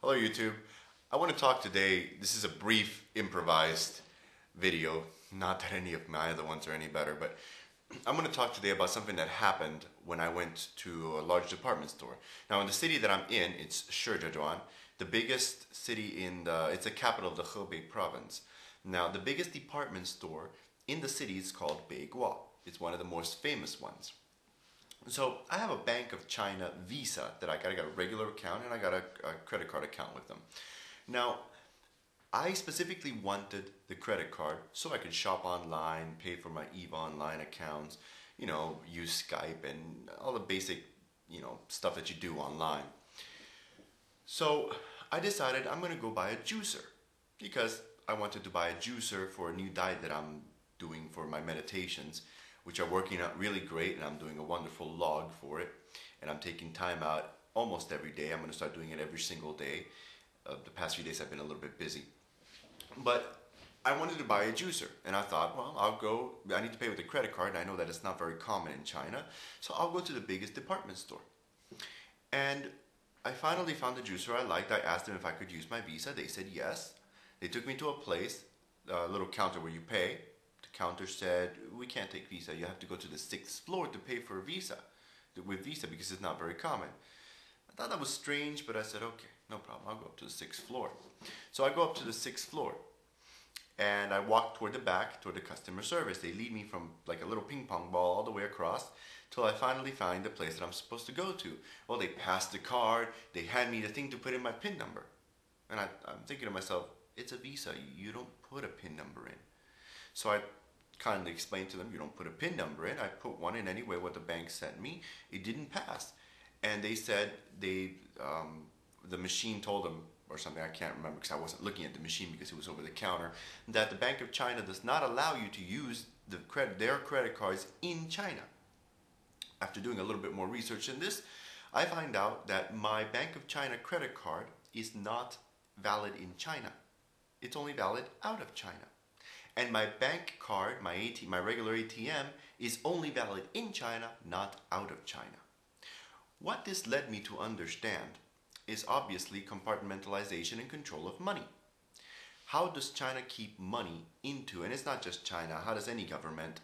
Hello YouTube. I want to talk today, this is a brief improvised video, not that any of my other ones are any better, but I'm going to talk today about something that happened when I went to a large department store. Now in the city that I'm in, it's Shijiazhuan, the biggest city it's the capital of the Hebei province. Now the biggest department store in the city is called Beiguo. It's one of the most famous ones. So I have a Bank of China Visa that I got a regular account and I got a credit card account with them. Now, I specifically wanted the credit card so I could shop online, pay for my EVA online accounts, use Skype and all the basic, stuff that you do online. So I decided I'm going to go buy a juicer because I wanted to buy a juicer for a new diet that I'm doing for my meditations, which are working out really great, and I'm doing a wonderful log for it, and I'm taking time out almost every day. I'm going to start doing it every single day. The past few days I've been a little bit busy. But I wanted to buy a juicer, and I thought, well, I need to pay with a credit card, and I know that it's not very common in China, so I'll go to the biggest department store. And I finally found a juicer I liked. I asked them if I could use my Visa. They said yes. They took me to a place, a little counter where you pay. The counter said, we can't take Visa. You have to go to the 6th floor to pay for a Visa, with Visa, because it's not very common. I thought that was strange, but I said, okay, no problem. I'll go up to the 6th floor. So I go up to the 6th floor, and I walk toward the back, toward the customer service. They lead me from like a little ping pong ball all the way across till I finally find the place that I'm supposed to go to. Well, they pass the card. They hand me the thing to put in my PIN number. And I'm thinking to myself, it's a Visa. You don't put a PIN number in. So I kindly explained to them, you don't put a PIN number in. I put one in anyway, what the bank sent me. It didn't pass. And they said the machine told them, or something, I can't remember because I wasn't looking at the machine because it was over the counter, that the Bank of China does not allow you to use their credit cards in China. After doing a little bit more research in this, I find out that my Bank of China credit card is not valid in China. It's only valid out of China. And my bank card, my regular ATM, is only valid in China, not out of China. What this led me to understand is obviously compartmentalization and control of money. How does China keep money into, and it's not just China, how does any government,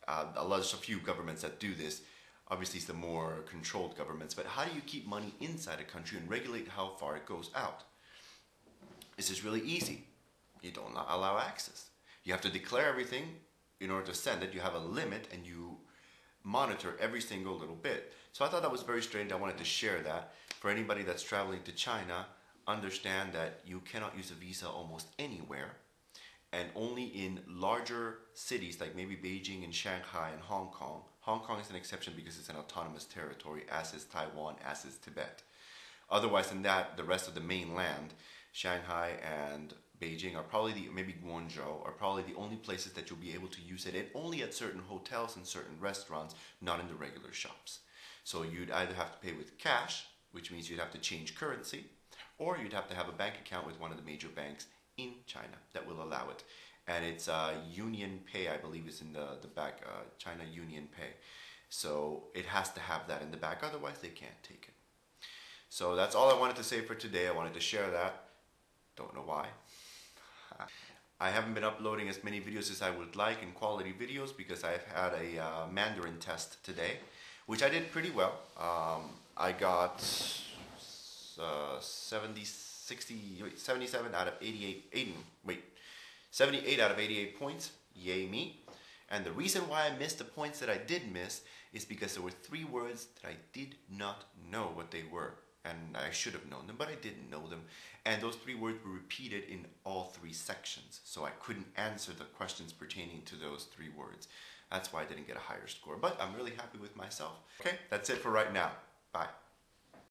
there's a few governments that do this, obviously it's the more controlled governments, but how do you keep money inside a country and regulate how far it goes out? This is really easy. You don't allow access. You have to declare everything in order to send it. You have a limit and you monitor every single little bit. So I thought that was very strange. I wanted to share that. For anybody that's traveling to China, understand that you cannot use a Visa almost anywhere, and only in larger cities like maybe Beijing and Shanghai and Hong Kong. Hong Kong is an exception because it's an autonomous territory, as is Taiwan, as is Tibet. Otherwise than that, the rest of the mainland, Shanghai and Beijing are probably maybe Guangzhou are probably the only places that you'll be able to use it, and only at certain hotels and certain restaurants, not in the regular shops. So you'd either have to pay with cash, which means you'd have to change currency, or you'd have to have a bank account with one of the major banks in China that will allow it. And it's Union Pay, I believe, is in the back, China Union Pay. So it has to have that in the back, otherwise they can't take it. So that's all I wanted to say for today. I wanted to share that. Don't know why. I haven't been uploading as many videos as I would like, in quality videos, because I've had a Mandarin test today, which I did pretty well. I got 77 out of 88, 78 out of 88 points. Yay me. And the reason why I missed the points that I did miss is because there were 3 words that I did not know what they were. And I should have known them, but I didn't know them. And those 3 words were repeated in all 3 sections. So I couldn't answer the questions pertaining to those 3 words. That's why I didn't get a higher score. But I'm really happy with myself. Okay, that's it for right now. Bye.